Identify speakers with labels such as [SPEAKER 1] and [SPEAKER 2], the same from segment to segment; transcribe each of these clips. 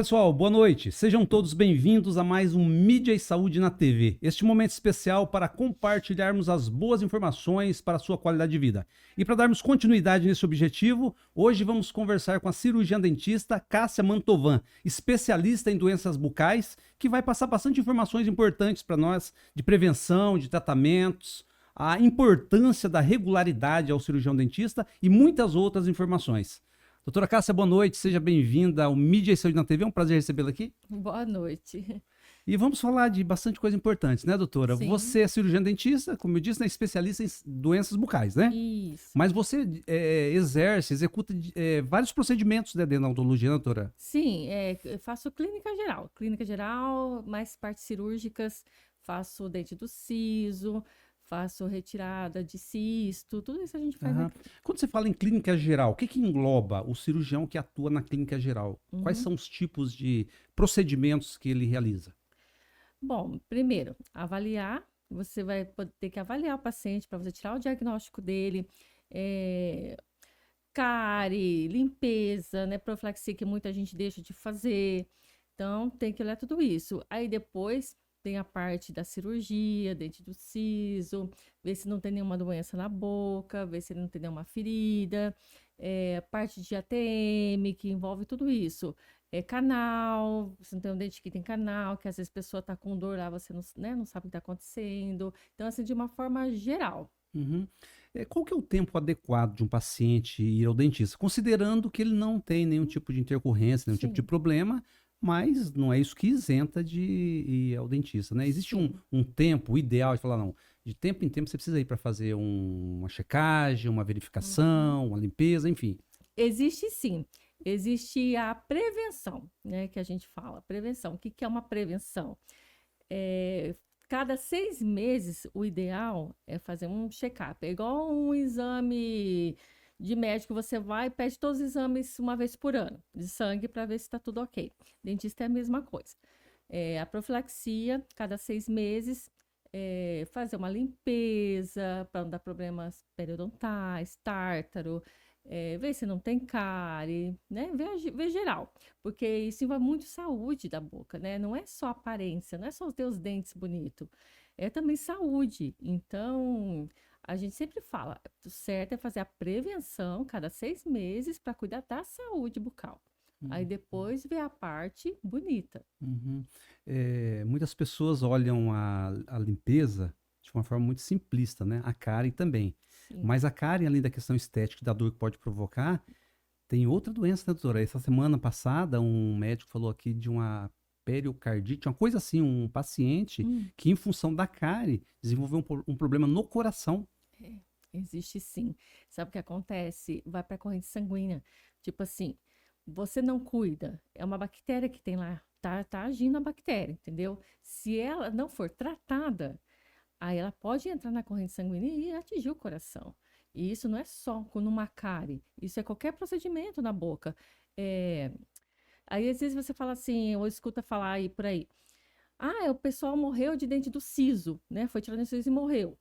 [SPEAKER 1] pessoal, boa noite. Sejam todos bem-vindos a mais um Mídia e Saúde na TV. Este momento especial para compartilharmos as boas informações para a sua qualidade de vida. E para darmos continuidade nesse objetivo, hoje vamos conversar com a cirurgiã dentista Cássia Mantovan, especialista em doenças bucais, que vai passar bastante informações importantes para nós de prevenção, de tratamentos, a importância da regularidade ao cirurgião dentista e muitas outras informações. Doutora Cássia, boa noite, seja bem-vinda ao Mídia e Saúde na TV, é um prazer recebê-la aqui.
[SPEAKER 2] Boa noite.
[SPEAKER 1] E vamos falar de bastante coisa importante, né, doutora?
[SPEAKER 2] Sim.
[SPEAKER 1] Você é cirurgiã dentista, como eu disse, né, especialista em doenças bucais, né?
[SPEAKER 2] Isso.
[SPEAKER 1] Mas você executa vários procedimentos, né, dentro da odontologia, né, doutora?
[SPEAKER 2] Sim, eu faço clínica geral, mais partes cirúrgicas, faço dente do siso, faço retirada de cisto, tudo isso a gente faz
[SPEAKER 1] Aham.
[SPEAKER 2] aqui.
[SPEAKER 1] Quando você fala em clínica geral, o que que engloba o cirurgião que atua na clínica geral? Quais
[SPEAKER 2] Uhum.
[SPEAKER 1] são os tipos de procedimentos que ele realiza?
[SPEAKER 2] Bom, primeiro, avaliar, você vai ter que avaliar o paciente para você tirar o diagnóstico dele, é, cárie, limpeza, né, profilaxia que muita gente deixa de fazer. Então, tem que olhar tudo isso. Aí depois tem a parte da cirurgia, dente do siso, ver se não tem nenhuma doença na boca, ver se ele não tem nenhuma ferida, parte de ATM, que envolve tudo isso. Canal, se não tem um dente que tem canal, que às vezes a pessoa está com dor lá, você não, né, não sabe o que está acontecendo. Então, assim, de uma forma geral.
[SPEAKER 1] Uhum. Qual que é o tempo adequado de um paciente ir ao dentista? Considerando que ele não tem nenhum tipo de intercorrência, nenhum tipo de
[SPEAKER 2] Sim,
[SPEAKER 1] problema, mas não é isso que isenta de ir ao dentista, né? Existe um,
[SPEAKER 2] sim.
[SPEAKER 1] um tempo ideal de falar, não, de tempo em tempo você precisa ir para fazer uma checagem, uma
[SPEAKER 2] Uhum.
[SPEAKER 1] verificação, uma limpeza, enfim.
[SPEAKER 2] Existe sim. Existe a prevenção, né, que a gente fala. Prevenção. O que que é uma prevenção? É, cada 6 meses, o ideal é fazer um check-up. É igual um exame de médico, você vai e pede todos os exames uma vez por ano, de sangue, para ver se está tudo ok. Dentista é a mesma coisa. A profilaxia, cada 6 meses, fazer uma limpeza para não dar problemas periodontais, tártaro, ver se não tem cárie, né? Ver geral, porque isso envolve muito saúde da boca, né? Não é só aparência, não é só ter os dentes bonitos, é também saúde. Então, a gente sempre fala, o certo é fazer a prevenção cada 6 meses para cuidar da saúde bucal. Aí
[SPEAKER 1] Uhum.
[SPEAKER 2] depois ver a parte bonita.
[SPEAKER 1] Uhum. Muitas pessoas olham a limpeza de uma forma muito simplista, né? A cárie também.
[SPEAKER 2] Sim.
[SPEAKER 1] Mas a cárie, além da questão estética e da dor que pode provocar, tem outra doença, né, doutora? Essa semana passada, um médico falou aqui de uma periocardite, uma coisa assim, um paciente
[SPEAKER 2] Hum.
[SPEAKER 1] que, em função da cárie, desenvolveu um problema no coração.
[SPEAKER 2] É, existe sim. Sabe o que acontece? Vai para a corrente sanguínea. Tipo assim, você não cuida, é uma bactéria que tem lá, tá agindo a bactéria, entendeu? Se ela não for tratada, aí ela pode entrar na corrente sanguínea e atingir o coração. E isso não é só com uma cárie, isso é qualquer procedimento na boca. É, aí às vezes você fala assim, ou escuta falar aí por aí, o pessoal morreu de dente do siso, né? Foi tirado do siso e morreu.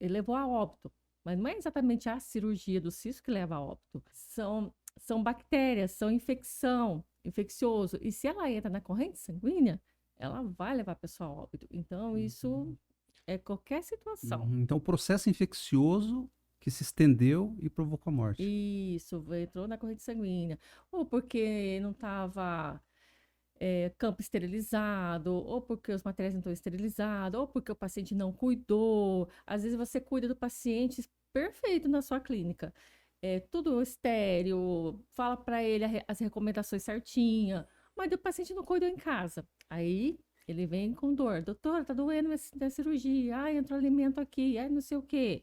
[SPEAKER 2] Ele levou a óbito. Mas não é exatamente a cirurgia do cisto que leva a óbito. São bactérias, são infeccioso. E se ela entra na corrente sanguínea, ela vai levar a pessoa a óbito. Então, isso
[SPEAKER 1] Uhum.
[SPEAKER 2] é qualquer situação.
[SPEAKER 1] Uhum. Então, o processo infeccioso que se estendeu e provocou a morte.
[SPEAKER 2] Isso, entrou na corrente sanguínea. Ou porque não estava campo esterilizado, ou porque os materiais não estão esterilizados, ou porque o paciente não cuidou. Às vezes você cuida do paciente perfeito na sua clínica. Tudo estéreo, fala para ele as recomendações certinha, mas o paciente não cuidou em casa. Aí ele vem com dor. Doutora, tá doendo minha cirurgia. Ai, entrou alimento aqui. Ai, não sei o quê.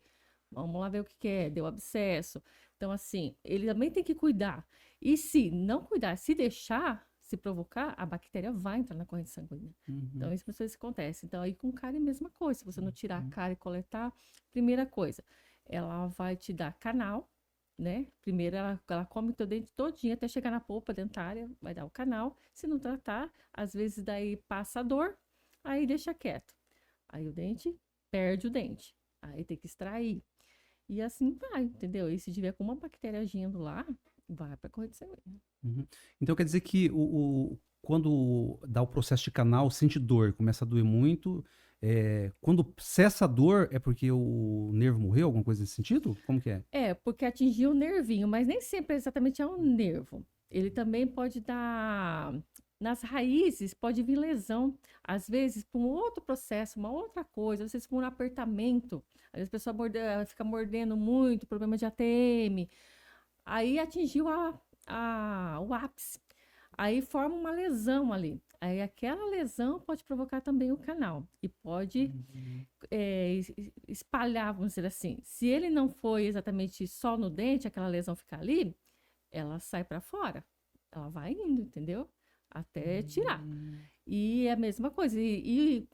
[SPEAKER 2] Vamos lá ver o que que é. Deu abscesso. Então, assim, ele também tem que cuidar. E se não cuidar, se deixar, se provocar, a bactéria vai entrar na corrente sanguínea. Então,
[SPEAKER 1] Uhum.
[SPEAKER 2] isso muitas vezes acontece. Então, aí com cárie é a mesma coisa. Se você não tirar a
[SPEAKER 1] Uhum.
[SPEAKER 2] cárie e coletar, primeira coisa, ela vai te dar canal, né? Primeiro ela come o teu dente todinho até chegar na polpa dentária, vai dar o canal. Se não tratar, às vezes daí passa a dor, aí deixa quieto. Aí o dente perde o dente. Aí tem que extrair. E assim vai, entendeu? E se tiver com uma bactéria agindo lá, vai para corrente sanguínea.
[SPEAKER 1] Uhum. Então quer dizer que quando dá o processo de canal, sente dor, começa a doer muito. Quando cessa a dor, é porque o nervo morreu, alguma coisa nesse sentido? Como que é?
[SPEAKER 2] É, porque atingiu o nervinho, mas nem sempre exatamente é um nervo. Ele também pode dar. Nas raízes pode vir lesão, às vezes por um outro processo, uma outra coisa, às vezes por um apertamento, às vezes a pessoa fica mordendo muito, problema de ATM, aí atingiu o ápice, aí forma uma lesão ali. Aí aquela lesão pode provocar também o canal e pode espalhar, vamos dizer assim. Se ele não foi exatamente só no dente, aquela lesão ficar ali, ela sai para fora. Ela vai indo, entendeu? Até tirar. E é a mesma coisa. E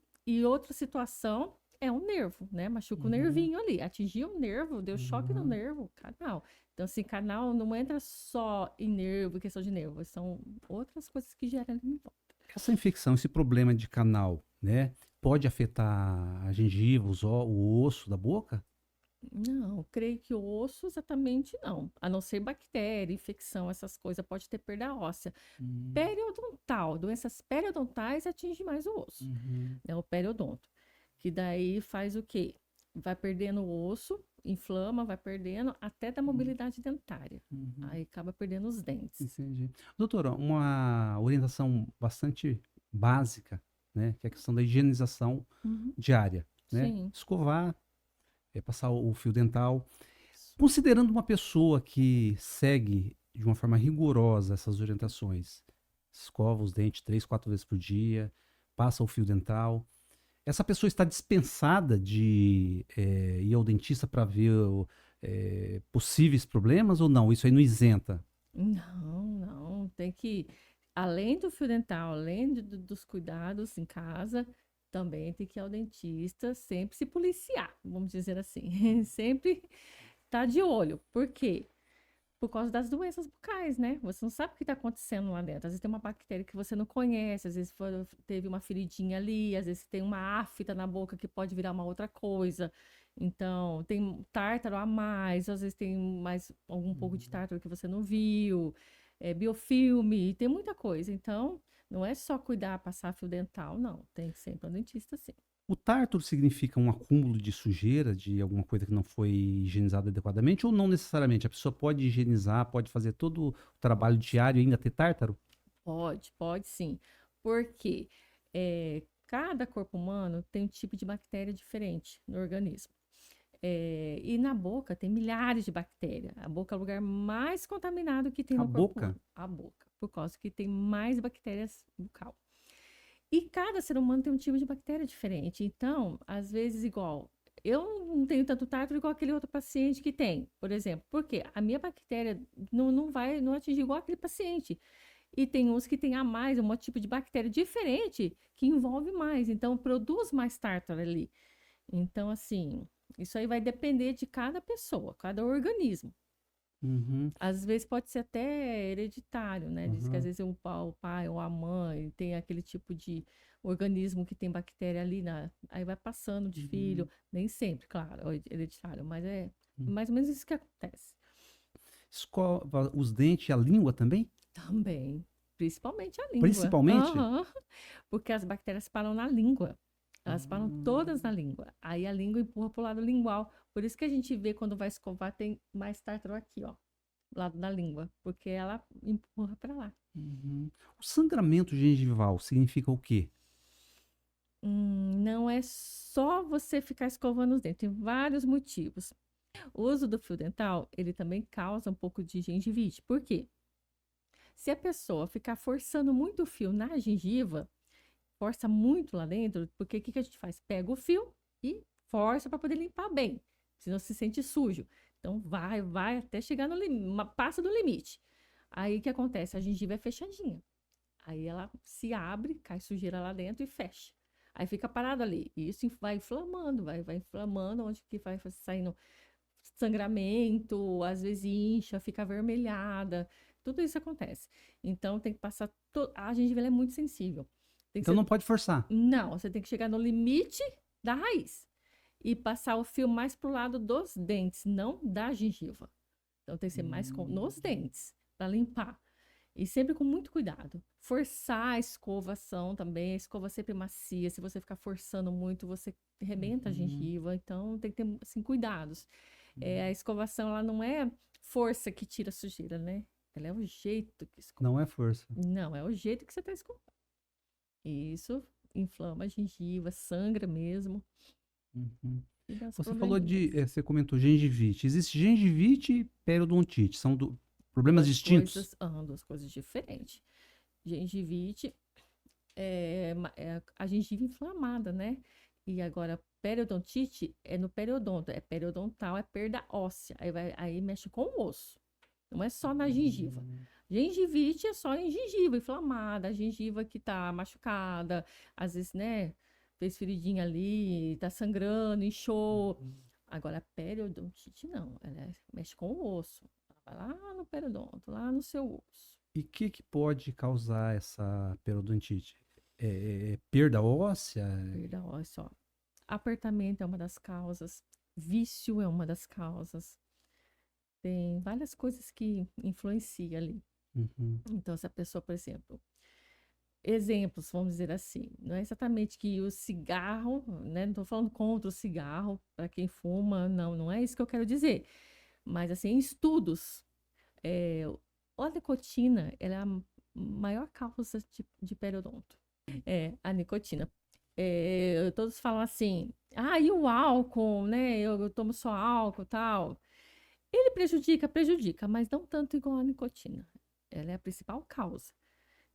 [SPEAKER 2] outra situação é um nervo, né? Machuca o nervinho ali. Atingiu o nervo, deu choque no nervo, canal. Então, assim, canal não entra só em nervo, questão de nervo. São outras coisas que geram ali em volta.
[SPEAKER 1] Essa infecção, esse problema de canal, né? Pode afetar a gengiva, o osso da boca?
[SPEAKER 2] Não, creio que o osso exatamente não. A não ser bactéria, infecção, essas coisas, pode ter perda óssea. Periodontal, doenças periodontais atinge mais o osso, né? O periodonto. Que daí faz o quê? Vai perdendo o osso, inflama, vai perdendo até da mobilidade dentária. Aí acaba perdendo os dentes.
[SPEAKER 1] Entendi. Doutora, uma orientação bastante básica, né? Que é a questão da higienização
[SPEAKER 2] Uhum.
[SPEAKER 1] diária, né?
[SPEAKER 2] Sim.
[SPEAKER 1] Escovar, passar o fio dental. Considerando uma pessoa que segue de uma forma rigorosa essas orientações, escova os dentes 3, 4 vezes por dia, passa o fio dental, essa pessoa está dispensada de ir ao dentista para ver possíveis problemas ou não? Isso aí não isenta?
[SPEAKER 2] Não, não. Tem que, além do fio dental, além dos cuidados em casa, também tem que ir ao dentista, sempre se policiar, vamos dizer assim. Sempre tá de olho. Por quê? Por causa das doenças bucais, né? Você não sabe o que está acontecendo lá dentro. Às vezes tem uma bactéria que você não conhece, às vezes teve uma feridinha ali, às vezes tem uma afta na boca que pode virar uma outra coisa. Então, tem tártaro a mais, às vezes tem mais algum pouco de tártaro que você não viu, biofilme, tem muita coisa. Então, não é só cuidar, passar fio dental, não. Tem que ser para o dentista, sim.
[SPEAKER 1] O tártaro significa um acúmulo de sujeira, de alguma coisa que não foi higienizada adequadamente, ou não necessariamente? A pessoa pode higienizar, pode fazer todo o trabalho diário e ainda ter tártaro?
[SPEAKER 2] Pode sim. Porque cada corpo humano tem um tipo de bactéria diferente no organismo. E na boca tem milhares de bactérias. A boca é o lugar mais contaminado que tem
[SPEAKER 1] A
[SPEAKER 2] no corpo
[SPEAKER 1] boca?
[SPEAKER 2] humano. A boca. Por causa que tem mais bactérias bucal. E cada ser humano tem um tipo de bactéria diferente. Então, às vezes, igual, eu não tenho tanto tártaro igual aquele outro paciente que tem, por exemplo. Porque a minha bactéria não atingir igual aquele paciente. E tem uns que tem a mais, um tipo de bactéria diferente que envolve mais. Então, produz mais tártaro ali. Então, assim, isso aí vai depender de cada pessoa, cada organismo.
[SPEAKER 1] Uhum,
[SPEAKER 2] Às vezes pode ser até hereditário, né? Diz que às
[SPEAKER 1] uhum,
[SPEAKER 2] vezes o pai ou a mãe tem aquele tipo de organismo que tem bactéria ali, aí vai passando de filho. Nem sempre, claro, é hereditário, mas é
[SPEAKER 1] uhum.
[SPEAKER 2] mais ou menos isso que acontece.
[SPEAKER 1] Escova os dentes e a língua também?
[SPEAKER 2] Também, principalmente a língua.
[SPEAKER 1] Principalmente?
[SPEAKER 2] Aham. Porque as bactérias param na língua. Elas param todas na
[SPEAKER 1] Hum.
[SPEAKER 2] língua. Aí a língua empurra pro lado lingual. Por isso que a gente vê quando vai escovar, tem mais tártaro aqui, ó, do lado da língua, porque ela empurra para lá.
[SPEAKER 1] Uhum. O sangramento gengival significa o quê?
[SPEAKER 2] Não é só você ficar escovando os dentes, tem vários motivos. O uso do fio dental, ele também causa um pouco de gengivite. Por quê? Se a pessoa ficar forçando muito o fio na gengiva, força muito lá dentro, porque o que a gente faz? Pega o fio e força para poder limpar bem, senão se sente sujo. Então vai até chegar no limite, passa do limite. Aí o que acontece? A gengiva é fechadinha. Aí ela se abre, cai sujeira lá dentro e fecha. Aí fica parado ali. E isso vai inflamando, vai inflamando, onde que vai saindo sangramento, às vezes incha, fica avermelhada. Tudo isso acontece. Então tem que passar. A gengiva ela é muito sensível. Tem que
[SPEAKER 1] Então
[SPEAKER 2] ser...
[SPEAKER 1] não pode forçar.
[SPEAKER 2] Não, você tem que chegar no limite da raiz e passar o fio mais pro lado dos dentes, não da gengiva. Então tem que ser mais nos dentes para limpar. E sempre com muito cuidado. Forçar a escovação também, a escova sempre macia. Se você ficar forçando muito, você arrebenta a gengiva. Então, tem que ter, assim, cuidados. A escovação, ela não é força que tira a sujeira, né? Ela é o jeito que escova.
[SPEAKER 1] Não é força.
[SPEAKER 2] Não, é o jeito que você está escovando. Isso inflama a gengiva, sangra mesmo.
[SPEAKER 1] Uhum.
[SPEAKER 2] E dá os
[SPEAKER 1] Você falou
[SPEAKER 2] probleminhas.
[SPEAKER 1] você comentou gengivite. Existe gengivite e periodontite. São problemas distintos?
[SPEAKER 2] Duas coisas diferentes. Gengivite é a gengiva inflamada, né? E agora, periodontite é no periodonto. É periodontal, é perda óssea. Aí mexe com o osso. Não é só na gengiva. Gengivite é só em gengiva inflamada, a gengiva que tá machucada, às vezes, né? Fez feridinha ali, tá sangrando, inchou. Agora, a periodontite não, mexe com o osso. Ela vai lá no periodonto, lá no seu osso.
[SPEAKER 1] E o que pode causar essa periodontite? Perda óssea?
[SPEAKER 2] Perda óssea, ó. Apertamento é uma das causas, vício é uma das causas. Tem várias coisas que influenciam ali.
[SPEAKER 1] Uhum.
[SPEAKER 2] Então, se a pessoa, por exemplo, exemplos, vamos dizer assim, não é exatamente que o cigarro, né? Não estou falando contra o cigarro, para quem fuma, não é isso que eu quero dizer. Mas, assim, em estudos, a nicotina, ela é a maior causa de periodonto. A nicotina. Todos falam assim, e o álcool, né? Eu tomo só álcool e tal. Ele prejudica, mas não tanto igual a nicotina. Ela é a principal causa.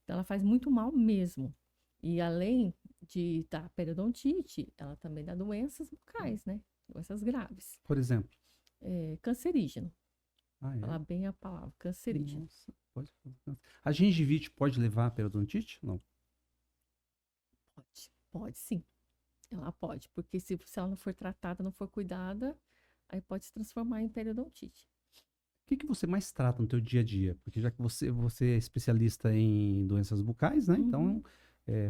[SPEAKER 2] Então, ela faz muito mal mesmo. E além de dar periodontite, ela também dá doenças bucais, né? Doenças graves.
[SPEAKER 1] Por exemplo?
[SPEAKER 2] Cancerígeno.
[SPEAKER 1] Ah, é?
[SPEAKER 2] Falar bem a palavra, cancerígeno.
[SPEAKER 1] Nossa, pode. A gengivite pode levar a periodontite? Não.
[SPEAKER 2] Pode sim. Ela pode, porque se ela não for tratada, não for cuidada, aí pode se transformar em periodontite.
[SPEAKER 1] O que você mais trata no teu dia a dia? Porque já que você é especialista em doenças bucais, né? Então,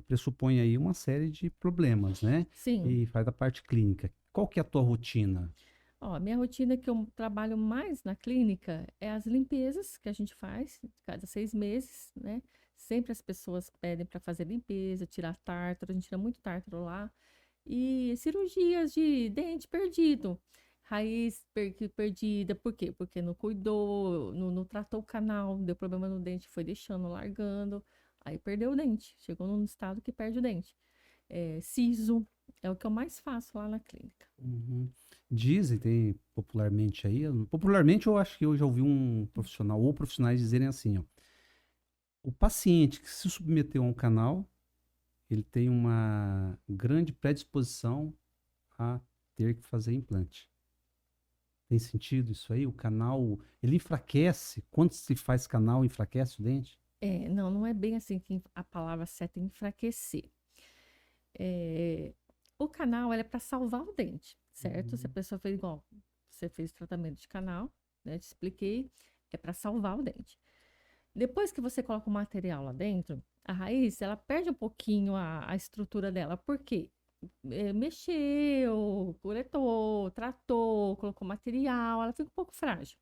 [SPEAKER 1] pressupõe aí uma série de problemas, né?
[SPEAKER 2] Sim.
[SPEAKER 1] E faz a parte clínica. Qual que é a tua rotina?
[SPEAKER 2] Ó, a minha rotina que eu trabalho mais na clínica é as limpezas que a gente faz cada 6 meses, né? Sempre as pessoas pedem para fazer limpeza, tirar tártaro, a gente tira muito tártaro lá. E cirurgias de dente perdido, raiz perdida, por quê? Porque não cuidou, não tratou o canal, deu problema no dente, foi deixando, largando, aí perdeu o dente, chegou num estado que perde o dente. Siso é o que eu mais faço lá na clínica.
[SPEAKER 1] Uhum. Dizem, tem popularmente aí, popularmente eu acho que eu já ouvi um profissional ou profissionais dizerem assim, ó, o paciente que se submeteu a um canal, ele tem uma grande predisposição a ter que fazer implante. Tem sentido isso aí? O canal, ele enfraquece? Quando se faz canal, enfraquece o dente?
[SPEAKER 2] Não é bem assim que a palavra certa é enfraquecer. O canal é para salvar o dente, certo? Se a pessoa fez igual, você fez tratamento de canal, né? Te expliquei, é para salvar o dente. Depois que você coloca o material lá dentro, a raiz, ela perde um pouquinho a estrutura dela. Por quê? Mexeu, coletou, tratou, colocou material, ela fica um pouco frágil.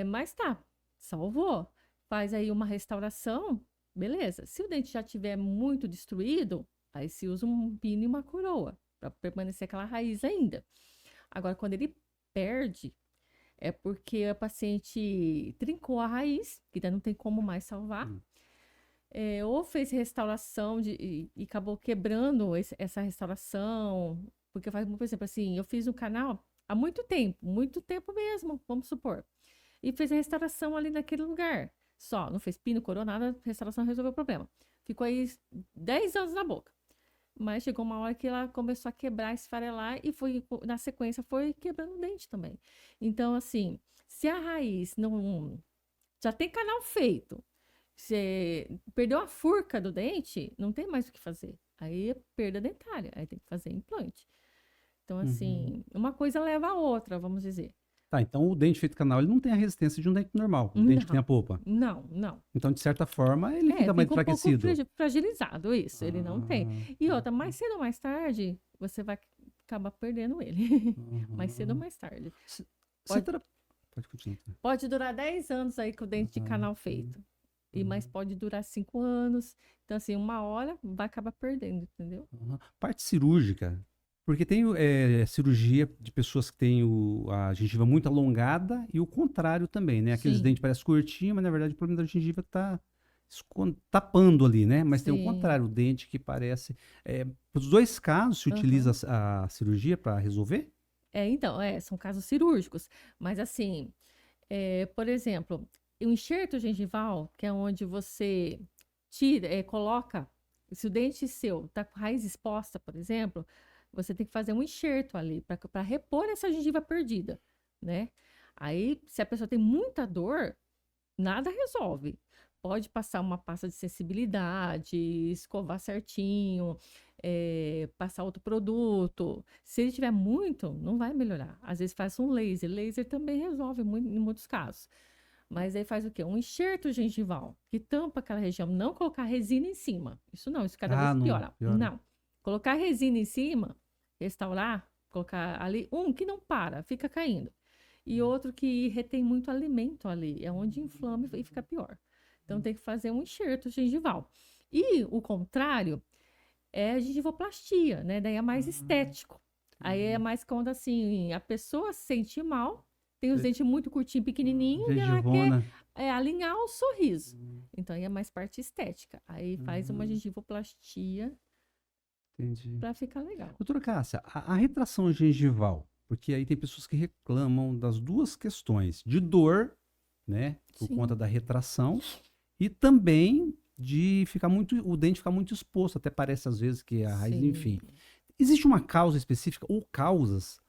[SPEAKER 2] Mas tá, salvou. Faz aí uma restauração, beleza. Se o dente já tiver muito destruído, aí se usa um pino e uma coroa, para permanecer aquela raiz ainda. Agora, quando ele perde, é porque a paciente trincou a raiz, que daí não tem como mais salvar. Ou fez restauração e acabou quebrando essa restauração. Porque faz, por exemplo, assim, eu fiz um canal há muito tempo mesmo, vamos supor. E fez a restauração ali naquele lugar. Só, não fez pino, coroa, nada, a restauração resolveu o problema. Ficou aí 10 anos na boca. Mas chegou uma hora que ela começou a quebrar, esfarelar e foi, na sequência foi quebrando o dente também. Então, assim, se a raiz não já tem canal feito, você perdeu a furca do dente, não tem mais o que fazer. Aí é perda dentária, aí tem que fazer implante. Então, assim, uma coisa leva a outra, vamos dizer.
[SPEAKER 1] Tá, então o dente feito canal, ele não tem a resistência de um dente normal, um dente que tem a polpa.
[SPEAKER 2] Não.
[SPEAKER 1] Então, de certa forma, ele fica mais enfraquecido.
[SPEAKER 2] Um pouco fragilizado, isso, ele não tem. E outra, mais cedo ou mais tarde, você vai acabar perdendo ele. Mais cedo ou mais tarde. Pode continuar. Pode durar 10 anos aí com o dente de canal feito. Mas pode durar 5 anos. Então, assim, uma hora vai acabar perdendo, entendeu?
[SPEAKER 1] Parte cirúrgica, porque tem cirurgia de pessoas que têm a gengiva muito alongada e o contrário também, né? Aqueles
[SPEAKER 2] Sim,
[SPEAKER 1] dentes parecem curtinho, mas na verdade o problema da gengiva está tapando ali, né? Mas tem o
[SPEAKER 2] sim.
[SPEAKER 1] contrário, o dente que parece. Os dois casos se utiliza
[SPEAKER 2] Aham.
[SPEAKER 1] a cirurgia para resolver?
[SPEAKER 2] Então, são casos cirúrgicos. Mas, assim, por exemplo, o enxerto gengival, que é onde você tira, coloca, se o dente seu está com a raiz exposta, por exemplo, você tem que fazer um enxerto ali para repor essa gengiva perdida, né? Aí, se a pessoa tem muita dor, nada resolve. Pode passar uma pasta de sensibilidade, escovar certinho, passar outro produto. Se ele tiver muito, não vai melhorar. Às vezes faz um laser. Laser também resolve em muitos casos. Mas aí faz o quê? Um enxerto gengival, que tampa aquela região. Não colocar resina em cima. Isso não, isso cada
[SPEAKER 1] Ah,
[SPEAKER 2] vez
[SPEAKER 1] não,
[SPEAKER 2] piora.
[SPEAKER 1] piora.
[SPEAKER 2] Não. Colocar resina em cima, restaurar, colocar ali, que não para, fica caindo. E outro que retém muito alimento ali, é onde inflama e fica pior. Então tem que fazer um enxerto gengival. E o contrário é a gengivoplastia, né? Daí é mais estético. Aí é mais quando assim, a pessoa se sente mal, tem os dentes muito curtinhos, pequenininhos, e ela quer
[SPEAKER 1] Gengivona.
[SPEAKER 2] alinhar o sorriso. Então aí é mais parte estética. Aí faz uma
[SPEAKER 1] Ah,
[SPEAKER 2] gengivoplastia
[SPEAKER 1] entendi.
[SPEAKER 2] para ficar legal.
[SPEAKER 1] Doutora Cássia, a retração gengival, porque aí tem pessoas que reclamam das duas questões, de dor, né, por conta
[SPEAKER 2] Sim,
[SPEAKER 1] da retração, e também de ficar muito, o dente ficar muito exposto, até parece às vezes que é a raiz,
[SPEAKER 2] sim.
[SPEAKER 1] enfim. Existe uma causa específica ou causas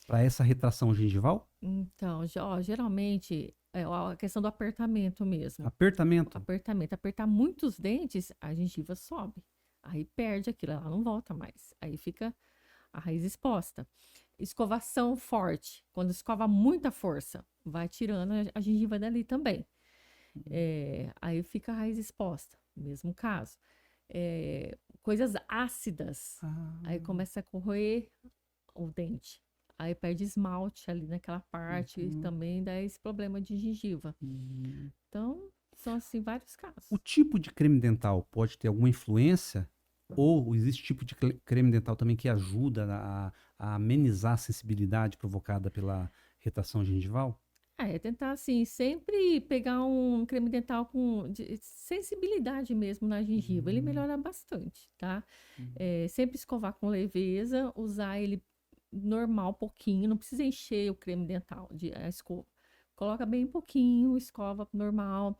[SPEAKER 1] para essa retração gengival?
[SPEAKER 2] Então, geralmente é a questão do apertamento mesmo.
[SPEAKER 1] Apertamento?
[SPEAKER 2] Apertamento. Apertar muitos dentes, a gengiva sobe. Aí perde aquilo, ela não volta mais. Aí fica a raiz exposta. Escovação forte. Quando escova muita força, vai tirando a gengiva dali também. Aí fica a raiz exposta. Mesmo caso. Coisas ácidas. Aí
[SPEAKER 1] Ah,
[SPEAKER 2] começa a corroer o dente. Aí perde esmalte ali naquela parte e
[SPEAKER 1] uhum,
[SPEAKER 2] também dá esse problema de gengiva.
[SPEAKER 1] uhum.
[SPEAKER 2] Então, são assim vários
[SPEAKER 1] O
[SPEAKER 2] casos.
[SPEAKER 1] tipo de creme dental pode ter alguma influência? Ou existe tipo de creme dental também que ajuda a amenizar a sensibilidade provocada pela retração gengival?
[SPEAKER 2] Tentar assim, sempre pegar um creme dental com sensibilidade mesmo na gengiva. Ele
[SPEAKER 1] Hum,
[SPEAKER 2] melhora bastante, tá?
[SPEAKER 1] hum,
[SPEAKER 2] Sempre escovar com leveza, usar ele normal, pouquinho, não precisa encher o creme dental de a escova. Coloca bem pouquinho, escova normal.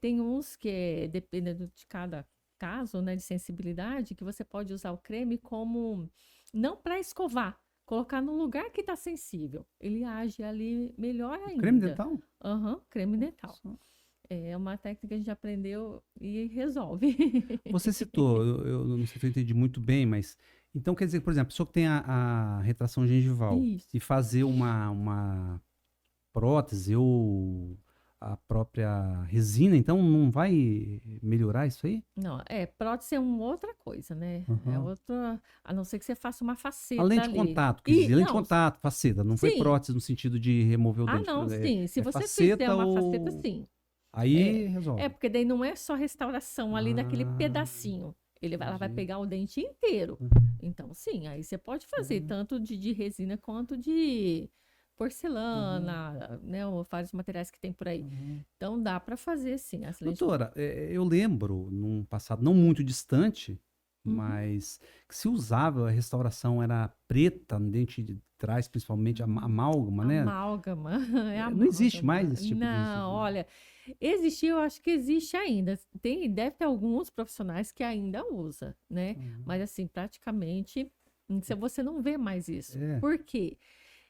[SPEAKER 2] Tem uns que, dependendo de cada caso, né, de sensibilidade, que você pode usar o creme como, não para escovar, colocar no lugar que está sensível. Ele age ali melhor
[SPEAKER 1] o creme
[SPEAKER 2] ainda.
[SPEAKER 1] dental?
[SPEAKER 2] Aham, creme dental.
[SPEAKER 1] Só.
[SPEAKER 2] É uma técnica que a gente aprendeu e resolve.
[SPEAKER 1] Você citou, eu não sei se eu entendi muito bem, mas então quer dizer, por exemplo, a pessoa que tem a retração gengival
[SPEAKER 2] Isso.
[SPEAKER 1] e fazer uma prótese ou a própria resina, então não vai melhorar isso aí?
[SPEAKER 2] Não, prótese é uma outra coisa, né? É
[SPEAKER 1] Aham.
[SPEAKER 2] outra, a não ser que você faça uma
[SPEAKER 1] A
[SPEAKER 2] faceta
[SPEAKER 1] lente de
[SPEAKER 2] ali.
[SPEAKER 1] contato, quis
[SPEAKER 2] E
[SPEAKER 1] dizer, lente de
[SPEAKER 2] não,
[SPEAKER 1] contato, faceta, não foi
[SPEAKER 2] sim.
[SPEAKER 1] prótese no sentido de remover o
[SPEAKER 2] Ah,
[SPEAKER 1] dente.
[SPEAKER 2] não, sim. Se
[SPEAKER 1] É
[SPEAKER 2] você fizer
[SPEAKER 1] faceta
[SPEAKER 2] uma faceta,
[SPEAKER 1] ou.
[SPEAKER 2] sim.
[SPEAKER 1] Aí
[SPEAKER 2] É,
[SPEAKER 1] resolve.
[SPEAKER 2] porque daí não é só restauração ali naquele
[SPEAKER 1] Ah,
[SPEAKER 2] pedacinho. Ela vai
[SPEAKER 1] entendi.
[SPEAKER 2] pegar o dente inteiro. Então, sim, aí você pode fazer
[SPEAKER 1] Uhum,
[SPEAKER 2] tanto de resina quanto de
[SPEAKER 1] uhum,
[SPEAKER 2] porcelana, né? Ou vários materiais que tem por aí.
[SPEAKER 1] uhum.
[SPEAKER 2] Então, dá para fazer, sim, as lentes.
[SPEAKER 1] Doutora, eu lembro, num passado não muito distante,
[SPEAKER 2] Uhum.
[SPEAKER 1] mas que se usava, a restauração era preta no dente de trás, principalmente amálgama, né?
[SPEAKER 2] Amálgama, é
[SPEAKER 1] Não existe
[SPEAKER 2] amálgama.
[SPEAKER 1] mais esse tipo de.
[SPEAKER 2] Não, olha, existia, eu acho que existe ainda. Deve ter alguns profissionais que ainda usa, né?
[SPEAKER 1] Uhum.
[SPEAKER 2] Mas assim, praticamente, se você não vê mais isso.
[SPEAKER 1] É.
[SPEAKER 2] Por quê?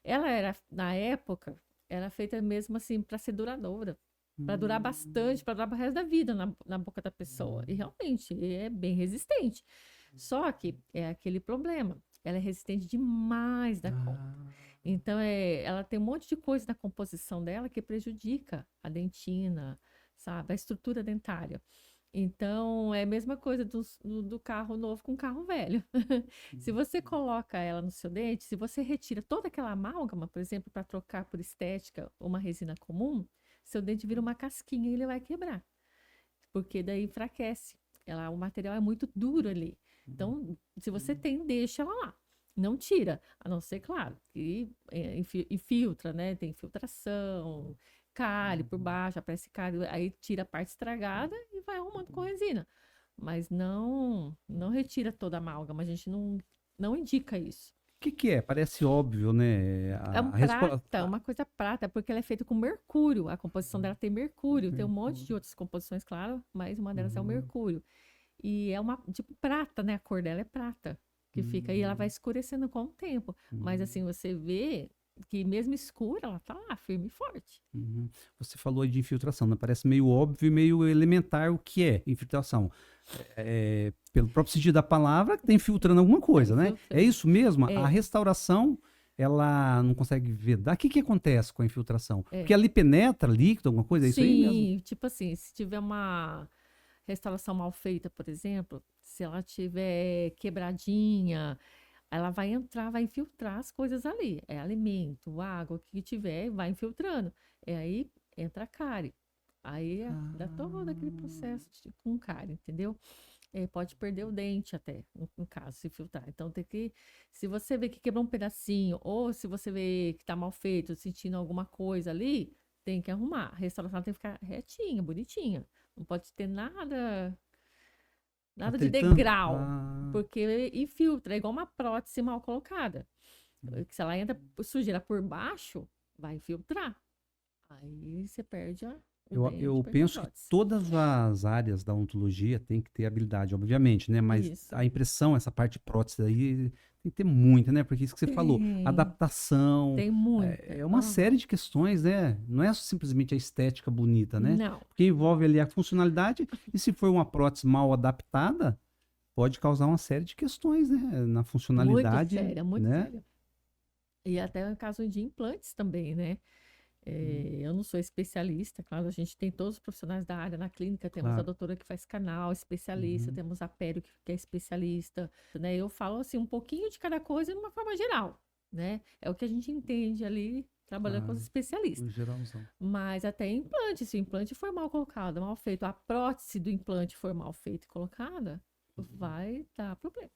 [SPEAKER 2] Ela era, na época, era feita mesmo assim para ser duradoura, para durar
[SPEAKER 1] Hum,
[SPEAKER 2] bastante, para durar o resto da vida na boca da pessoa. E realmente é bem resistente. Só que é aquele problema. Ela é resistente demais da conta.
[SPEAKER 1] ah,
[SPEAKER 2] Então, ela tem um monte de coisa na composição dela que prejudica a dentina, sabe? A estrutura dentária. Então, é a mesma coisa do carro novo com o carro velho. Se você coloca ela no seu dente, se você retira toda aquela amálgama, por exemplo, para trocar por estética ou uma resina comum, seu dente vira uma casquinha e ele vai quebrar. porque daí enfraquece. O material é muito duro ali. Então, se você tem, deixa ela lá. Não tira, a não ser, claro, que infiltra, né? Tem infiltração, cárie por baixo, aparece cárie, aí tira a parte estragada e vai arrumando com resina. Mas não retira toda a amálgama, a gente não indica isso.
[SPEAKER 1] O que é? Parece óbvio, né?
[SPEAKER 2] É um prata, uma coisa prata, porque ela é feita com mercúrio. A composição dela tem mercúrio. Tem um monte de outras composições, claro, mas uma delas é o mercúrio. E é uma, tipo, prata, né? A cor dela é prata, que fica, e ela vai escurecendo com o tempo. Mas assim, você vê que mesmo escura, ela tá lá, firme e forte.
[SPEAKER 1] Você falou aí de infiltração, né? Parece meio óbvio e meio elementar o que é infiltração. Pelo próprio sentido da palavra, que tá infiltrando alguma coisa, né? É isso mesmo? A restauração, ela não consegue vedar. O que acontece com a infiltração? Porque ali penetra líquido, alguma coisa? É isso aí mesmo?
[SPEAKER 2] Sim, tipo assim, se tiver uma restauração mal feita, por exemplo, se ela tiver quebradinha, ela vai entrar, vai infiltrar as coisas ali. É alimento, água, o que tiver, vai infiltrando. Aí entra a cárie. Aí dá todo aquele processo com cárie, entendeu? Pode perder o dente até, no caso, se filtrar. Então tem que, se você vê que quebrou um pedacinho, ou se você vê que tá mal feito, sentindo alguma coisa ali, tem que arrumar. A restauração tem que ficar retinha, bonitinha. Não pode ter nada de degrau, porque infiltra, é igual uma prótese mal colocada. Se ela entra sujeira por baixo, vai infiltrar. Aí você perde
[SPEAKER 1] eu penso que todas as áreas da odontologia têm que ter habilidade, obviamente, né? Mas a impressão, essa parte prótese aí, tem que ter muita, né? Porque isso que você falou, adaptação.
[SPEAKER 2] Tem muita.
[SPEAKER 1] É uma série de questões, né? Não é simplesmente a estética bonita, né?
[SPEAKER 2] Não.
[SPEAKER 1] Porque envolve ali a funcionalidade, e se for uma prótese mal adaptada, pode causar uma série de questões, né? Na funcionalidade.
[SPEAKER 2] Muito séria. E até no caso de implantes também, né? Eu não sou especialista, claro, a gente tem todos os profissionais da área na clínica, temos a doutora que faz canal, especialista, temos a pério que é especialista, né? Eu falo assim, um pouquinho de cada coisa de uma forma geral, né? É o que a gente entende ali, trabalhando com os especialistas. Mas até implante, se o implante for mal colocado, mal feito, a prótese do implante for mal feita e colocada, vai dar problema.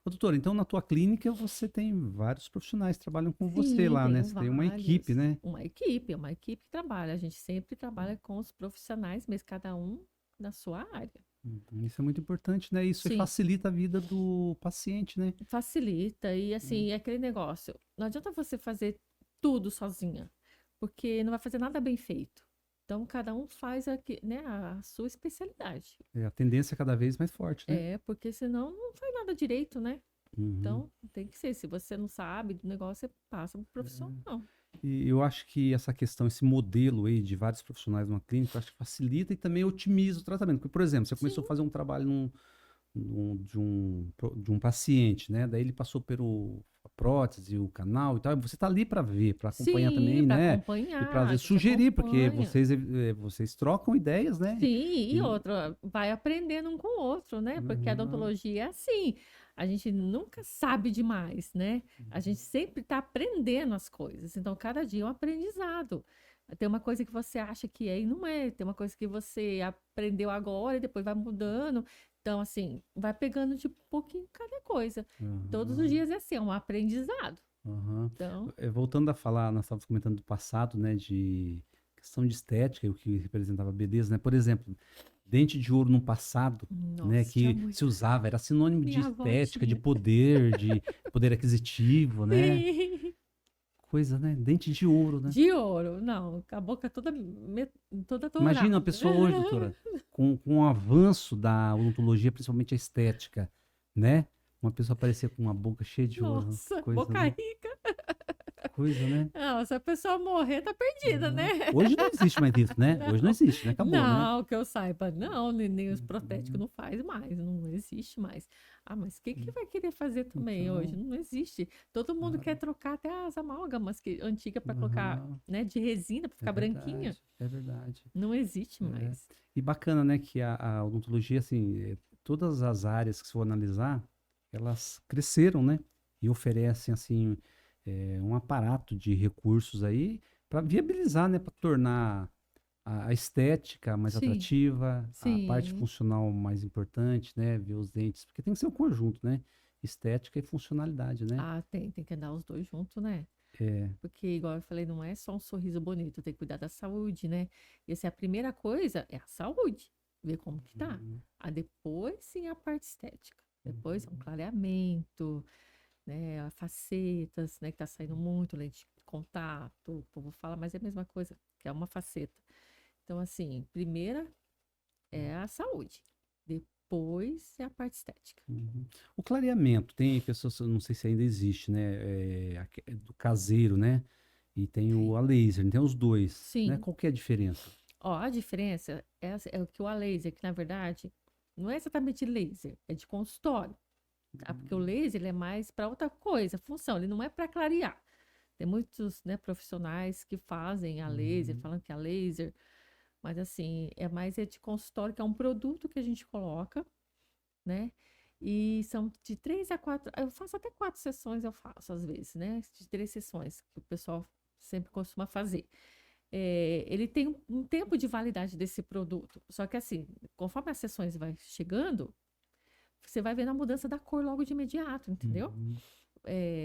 [SPEAKER 1] Ô, doutora, então na tua clínica você tem vários profissionais que trabalham com você lá, né? Você tem uma equipe, né?
[SPEAKER 2] Uma equipe que trabalha. A gente sempre trabalha com os profissionais, mas cada um na sua área.
[SPEAKER 1] Isso é muito importante, né? Isso facilita a vida do paciente, né?
[SPEAKER 2] Facilita. E assim, é aquele negócio. Não adianta você fazer tudo sozinha, porque não vai fazer nada bem feito. Então, cada um faz a sua especialidade.
[SPEAKER 1] A tendência é cada vez mais forte, né?
[SPEAKER 2] Porque senão não faz nada direito, né? Então, tem que ser. Se você não sabe do negócio, você passa para o profissional.
[SPEAKER 1] E eu acho que essa questão, esse modelo aí de vários profissionais numa clínica, eu acho que facilita e também otimiza o tratamento. Porque, por exemplo, você começou a fazer um trabalho de um paciente, né? Daí ele passou pelo prótese, o canal e tal. Você tá ali para ver, para acompanhar também, né?
[SPEAKER 2] Acompanhar,
[SPEAKER 1] e para sugerir, porque vocês trocam ideias, né?
[SPEAKER 2] Sim, e outra, vai aprendendo um com o outro, né? Porque a odontologia é assim, a gente nunca sabe demais, né? A gente sempre está aprendendo as coisas. Então, cada dia é um aprendizado. Tem uma coisa que você acha que é e não é. Tem uma coisa que você aprendeu agora e depois vai mudando. Então, assim, vai pegando de pouquinho cada coisa. Todos os dias é assim, é um aprendizado. Então...
[SPEAKER 1] Voltando a falar, nós estávamos comentando do passado, né, de questão de estética, o que representava beleza, né? Por exemplo, dente de ouro no passado, né, que se usava, era sinônimo de estética, de poder aquisitivo, né?
[SPEAKER 2] Sim.
[SPEAKER 1] Coisa, né? Dente de ouro, né?
[SPEAKER 2] De ouro, não. A boca toda dourada.
[SPEAKER 1] Imagina a pessoa hoje, doutora, com o avanço da odontologia, principalmente a estética, né? Uma pessoa aparecer com uma boca cheia de ouro.
[SPEAKER 2] Nossa,
[SPEAKER 1] coisa,
[SPEAKER 2] boca rica.
[SPEAKER 1] Coisa, né?
[SPEAKER 2] Não, se a pessoa morrer, tá perdida, né?
[SPEAKER 1] Hoje não existe mais isso, né? Hoje não existe, né? Acabou,
[SPEAKER 2] não,
[SPEAKER 1] né?
[SPEAKER 2] que eu saiba, não. Nem os protéticos não faz mais, não existe mais. Ah, mas o que vai querer fazer também hoje? Não existe. Todo mundo quer trocar até as amálgamas antigas para colocar, né, de resina, para ficar branquinha.
[SPEAKER 1] É verdade.
[SPEAKER 2] Não existe mais.
[SPEAKER 1] E bacana, né, que a odontologia, assim, todas as áreas que se for analisar, elas cresceram, né? E oferecem, assim, um aparato de recursos aí para viabilizar, né? Para tornar a estética mais
[SPEAKER 2] Sim,
[SPEAKER 1] atrativa, a parte
[SPEAKER 2] sim.
[SPEAKER 1] funcional mais importante, né? Ver os dentes, porque tem que ser um conjunto, né? Estética e funcionalidade, né?
[SPEAKER 2] Ah, tem que andar os dois juntos, né?
[SPEAKER 1] É.
[SPEAKER 2] Porque, igual eu falei, não é só um sorriso bonito, tem que cuidar da saúde, né? E assim, a primeira coisa é a saúde, ver como que tá.
[SPEAKER 1] Uhum,
[SPEAKER 2] Aí depois, sim, a parte estética. Depois, um
[SPEAKER 1] uhum,
[SPEAKER 2] clareamento, né? Facetas, né? Que tá saindo muito, lente de contato, o povo fala, mas é a mesma coisa, que é uma faceta. Então, assim, primeira é a saúde, depois é a parte estética.
[SPEAKER 1] uhum. O clareamento, tem pessoas, eu não sei se ainda existe, né? É do caseiro, né? E tem
[SPEAKER 2] Tem.
[SPEAKER 1] o a laser, tem os dois, né?
[SPEAKER 2] Sim.
[SPEAKER 1] Qual que é a diferença?
[SPEAKER 2] Ó, a diferença é o que o a laser, que na verdade não é exatamente laser, é de consultório. Tá? Porque o laser ele é mais para outra coisa, função, ele não é para clarear. Tem muitos, né, profissionais que fazem a laser,
[SPEAKER 1] Uhum,
[SPEAKER 2] falando que é laser, mas assim, é de consultório, que é um produto que a gente coloca, né? E são de 3 a 4, eu faço até 4 sessões, eu faço às vezes, né? De 3 sessões, que o pessoal sempre costuma fazer. Ele tem um tempo de validade desse produto. Só que assim, conforme as sessões vai chegando, você vai vendo a mudança da cor logo de imediato, entendeu?
[SPEAKER 1] uhum.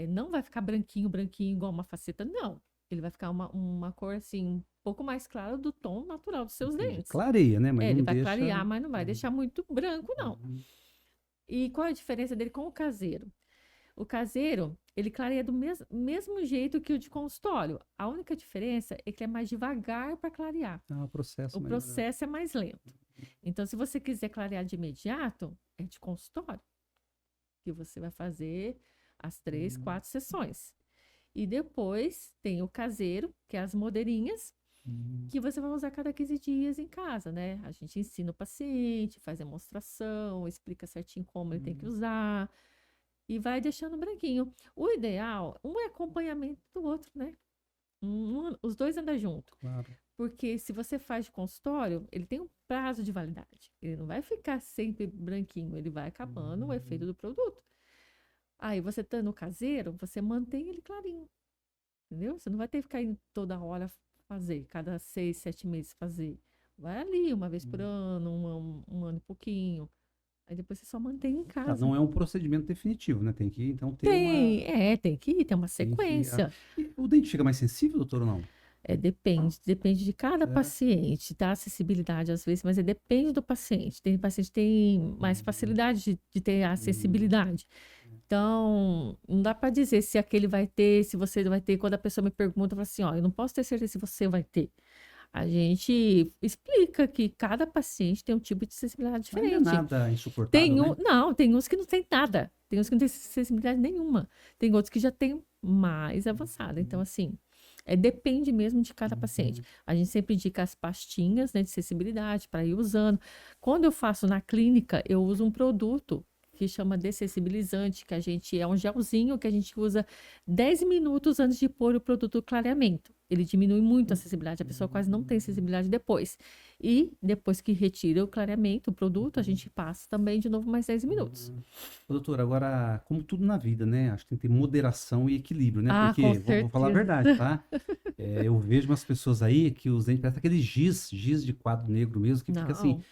[SPEAKER 2] Não vai ficar branquinho, branquinho, igual uma faceta, não. Ele vai ficar uma cor assim, um pouco mais clara do tom natural dos seus
[SPEAKER 1] Entendi.
[SPEAKER 2] dentes.
[SPEAKER 1] Clareia, né? Mas
[SPEAKER 2] Ele
[SPEAKER 1] não
[SPEAKER 2] vai
[SPEAKER 1] deixa.
[SPEAKER 2] clarear, mas não vai
[SPEAKER 1] É,
[SPEAKER 2] deixar muito branco, não.
[SPEAKER 1] uhum,
[SPEAKER 2] E qual é a diferença dele com o caseiro? O caseiro, ele clareia do mesmo jeito que o de consultório. A única diferença é que ele é mais devagar para clarear.
[SPEAKER 1] é um processo
[SPEAKER 2] O
[SPEAKER 1] mais.
[SPEAKER 2] processo é mais lento. Então, se você quiser clarear de imediato, é de consultório, que você vai fazer as três,
[SPEAKER 1] Uhum,
[SPEAKER 2] 4 sessões. E depois tem o caseiro, que é as modeirinhas,
[SPEAKER 1] uhum,
[SPEAKER 2] que você vai usar cada 15 dias em casa, né? A gente ensina o paciente, faz demonstração, explica certinho como ele tem que
[SPEAKER 1] uhum,
[SPEAKER 2] usar e vai deixando branquinho. O ideal, um é acompanhamento do outro, né? Os dois andam junto.
[SPEAKER 1] claro.
[SPEAKER 2] Porque se você faz de consultório, ele tem um prazo de validade. Ele não vai ficar sempre branquinho, ele vai acabando o efeito
[SPEAKER 1] Uhum,
[SPEAKER 2] do produto. Aí você tá no caseiro, você mantém ele clarinho, entendeu? Você não vai ter que ficar indo toda hora fazer, cada 6, 7 meses fazer. Vai ali, uma vez por
[SPEAKER 1] uhum.
[SPEAKER 2] ano, um ano e pouquinho. Aí depois você só mantém em
[SPEAKER 1] Tá,
[SPEAKER 2] casa.
[SPEAKER 1] não é um procedimento definitivo, né? Tem que, então, ter uma.
[SPEAKER 2] Tem que ir, tem uma
[SPEAKER 1] Tem que.
[SPEAKER 2] sequência.
[SPEAKER 1] E o dente fica mais sensível, doutor, ou não?
[SPEAKER 2] Depende de cada
[SPEAKER 1] É.
[SPEAKER 2] paciente, tá? Acessibilidade às vezes, mas depende do paciente. Tem paciente que tem mais
[SPEAKER 1] Uhum,
[SPEAKER 2] facilidade de ter
[SPEAKER 1] uhum,
[SPEAKER 2] acessibilidade. Então, não dá para dizer se aquele vai ter, se você vai ter. Quando a pessoa me pergunta, eu falo assim, ó, eu não posso ter certeza se você vai ter. A gente explica que cada paciente tem um tipo de acessibilidade
[SPEAKER 1] mas não é
[SPEAKER 2] diferente.
[SPEAKER 1] nada insuportável, né?
[SPEAKER 2] Não, tem uns que não tem nada. Tem uns que não tem acessibilidade nenhuma. Tem outros que já tem mais avançada. Então,
[SPEAKER 1] Uhum,
[SPEAKER 2] assim, depende mesmo de cada paciente.
[SPEAKER 1] uhum,
[SPEAKER 2] A gente sempre indica as pastinhas, né, de acessibilidade para ir usando. Quando eu faço na clínica, eu uso um produto que chama dessensibilizante, que a gente é um gelzinho que a gente usa 10 minutos antes de pôr o produto do clareamento. Ele diminui muito a acessibilidade, a pessoa quase não tem
[SPEAKER 1] uhum,
[SPEAKER 2] acessibilidade depois. E depois que retira o clareamento, o produto, a gente passa também de novo mais 10 minutos.
[SPEAKER 1] uhum. Ô, doutor, agora, como tudo na vida, né? Acho que tem que ter moderação e equilíbrio, né?
[SPEAKER 2] Ah, com
[SPEAKER 1] Porque, vou falar a
[SPEAKER 2] certeza.
[SPEAKER 1] verdade, tá? Eu vejo umas pessoas aí que os dentes parecem aquele giz de quadro negro mesmo, que fica assim,
[SPEAKER 2] Não,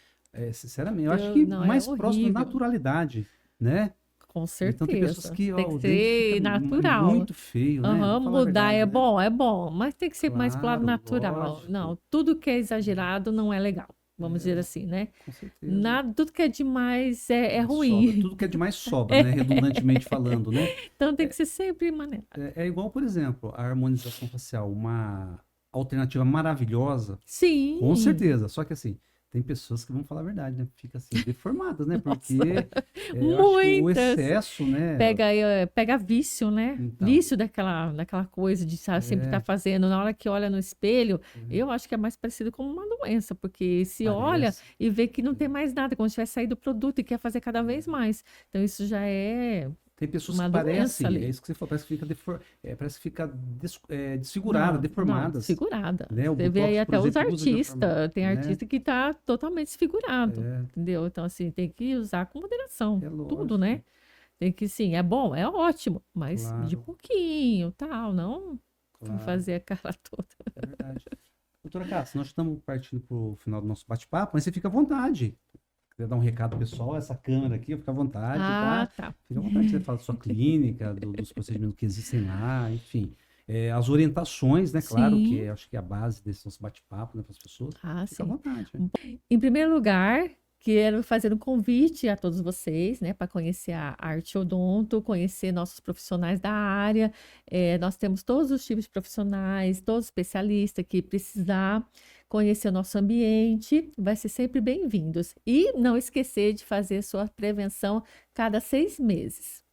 [SPEAKER 1] sinceramente, eu acho que
[SPEAKER 2] não, é
[SPEAKER 1] mais próximo da
[SPEAKER 2] horrível.
[SPEAKER 1] naturalidade, né?
[SPEAKER 2] Com
[SPEAKER 1] Então tem pessoas
[SPEAKER 2] certeza.
[SPEAKER 1] que,
[SPEAKER 2] Tem
[SPEAKER 1] ó,
[SPEAKER 2] que
[SPEAKER 1] o dente fica
[SPEAKER 2] ser natural.
[SPEAKER 1] muito feio, né?
[SPEAKER 2] Aham,
[SPEAKER 1] Vou falar a
[SPEAKER 2] mudar
[SPEAKER 1] verdade, né?
[SPEAKER 2] é bom, mas tem que ser mais pro lado
[SPEAKER 1] Claro,
[SPEAKER 2] natural.
[SPEAKER 1] lógico.
[SPEAKER 2] Não, tudo que é exagerado não é legal, vamos dizer
[SPEAKER 1] É,
[SPEAKER 2] assim, né?
[SPEAKER 1] com certeza.
[SPEAKER 2] Nada, tudo que é demais é
[SPEAKER 1] Sobra.
[SPEAKER 2] ruim.
[SPEAKER 1] Tudo que é demais sobra, né? Redundantemente falando, né?
[SPEAKER 2] Então tem que ser sempre maneirado.
[SPEAKER 1] É igual, por exemplo, a harmonização facial, uma alternativa maravilhosa, com
[SPEAKER 2] Sim,
[SPEAKER 1] certeza. Só que assim, tem pessoas que vão falar a verdade, né? Fica assim, deformadas, né?
[SPEAKER 2] nossa,
[SPEAKER 1] Porque eu acho que o
[SPEAKER 2] muitas.
[SPEAKER 1] excesso, né?
[SPEAKER 2] Pega vício, né?
[SPEAKER 1] Então,
[SPEAKER 2] Vício daquela coisa de sempre estar
[SPEAKER 1] é,
[SPEAKER 2] fazendo. Na hora que olha no espelho, eu acho que é mais parecido com uma doença, porque se olha
[SPEAKER 1] parece.
[SPEAKER 2] e vê que não tem mais nada, como se tivesse saído do produto e quer fazer cada vez mais. Então, isso já é
[SPEAKER 1] Tem pessoas que
[SPEAKER 2] uma doença
[SPEAKER 1] parecem, é
[SPEAKER 2] ali.
[SPEAKER 1] isso que você falou, parece que fica, parece que fica desfigurada,
[SPEAKER 2] Não, não,
[SPEAKER 1] desformadas,
[SPEAKER 2] desfigurada.
[SPEAKER 1] né? O
[SPEAKER 2] Você vê aí
[SPEAKER 1] Botox, por
[SPEAKER 2] até os
[SPEAKER 1] exemplo, usa de uma forma,
[SPEAKER 2] artistas. Tem
[SPEAKER 1] né?
[SPEAKER 2] artista que tá totalmente desfigurado,
[SPEAKER 1] É,
[SPEAKER 2] entendeu? Então, assim, tem que usar com moderação.
[SPEAKER 1] é
[SPEAKER 2] Tudo, né?
[SPEAKER 1] lógico,
[SPEAKER 2] Tem que, sim, é bom, é ótimo, mas de
[SPEAKER 1] claro,
[SPEAKER 2] pouquinho, tal, não
[SPEAKER 1] claro,
[SPEAKER 2] fazer a cara toda.
[SPEAKER 1] é verdade. Doutora Cássia, nós estamos partindo para o final do nosso bate-papo, mas você fica à vontade. Quer dar um recado pessoal, essa câmera aqui, fica à vontade, tá? Fica à vontade de você falar da sua clínica, dos procedimentos que existem lá, enfim. As orientações, né? Claro,
[SPEAKER 2] Sim.
[SPEAKER 1] que acho que é a base desse nosso bate-papo, né, para as pessoas. Fica à
[SPEAKER 2] Sim.
[SPEAKER 1] vontade. Né?
[SPEAKER 2] Em primeiro lugar, quero fazer um convite a todos vocês, né, para conhecer a Arte Odonto, conhecer nossos profissionais da área. Nós temos todos os tipos de profissionais, todos especialistas que precisar conhecer o nosso ambiente, vai ser sempre bem-vindos. E não esquecer de fazer sua prevenção cada 6 meses.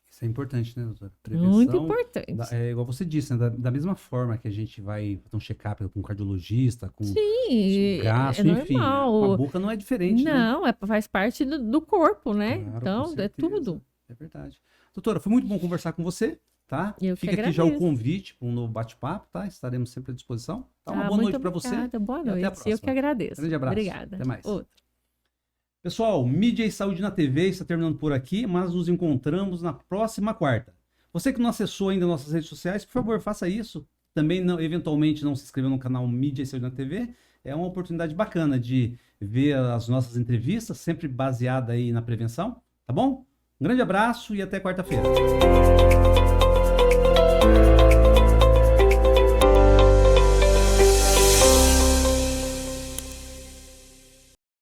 [SPEAKER 1] Isso é importante, né, doutora?
[SPEAKER 2] Muito importante.
[SPEAKER 1] Igual você disse, né? Da mesma forma que a gente vai fazer um check-up com um cardiologista, com
[SPEAKER 2] Sim,
[SPEAKER 1] braço,
[SPEAKER 2] é
[SPEAKER 1] enfim.
[SPEAKER 2] normal.
[SPEAKER 1] Com a boca não é diferente, né?
[SPEAKER 2] Não, faz parte do corpo, né?
[SPEAKER 1] Claro, com
[SPEAKER 2] Então, é
[SPEAKER 1] certeza.
[SPEAKER 2] tudo.
[SPEAKER 1] É verdade. Doutora, foi muito bom conversar com você, tá?
[SPEAKER 2] Eu que
[SPEAKER 1] Fica aqui já o
[SPEAKER 2] agradeço.
[SPEAKER 1] convite para um novo bate-papo, tá? Estaremos sempre à disposição. Tá? Uma boa
[SPEAKER 2] Muito
[SPEAKER 1] noite para você.
[SPEAKER 2] obrigada. Boa
[SPEAKER 1] e até a
[SPEAKER 2] noite. Eu
[SPEAKER 1] próxima.
[SPEAKER 2] que agradeço.
[SPEAKER 1] Grande abraço.
[SPEAKER 2] Obrigada.
[SPEAKER 1] Até mais.
[SPEAKER 2] Outra.
[SPEAKER 1] Pessoal, Mídia e Saúde na TV está terminando por aqui, mas nos encontramos na próxima quarta. Você que não acessou ainda nossas redes sociais, por favor, faça isso. Também, eventualmente, não se inscreveu no canal Mídia e Saúde na TV. É uma oportunidade bacana de ver as nossas entrevistas, sempre baseada aí na prevenção, tá bom? Um grande abraço e até quarta-feira.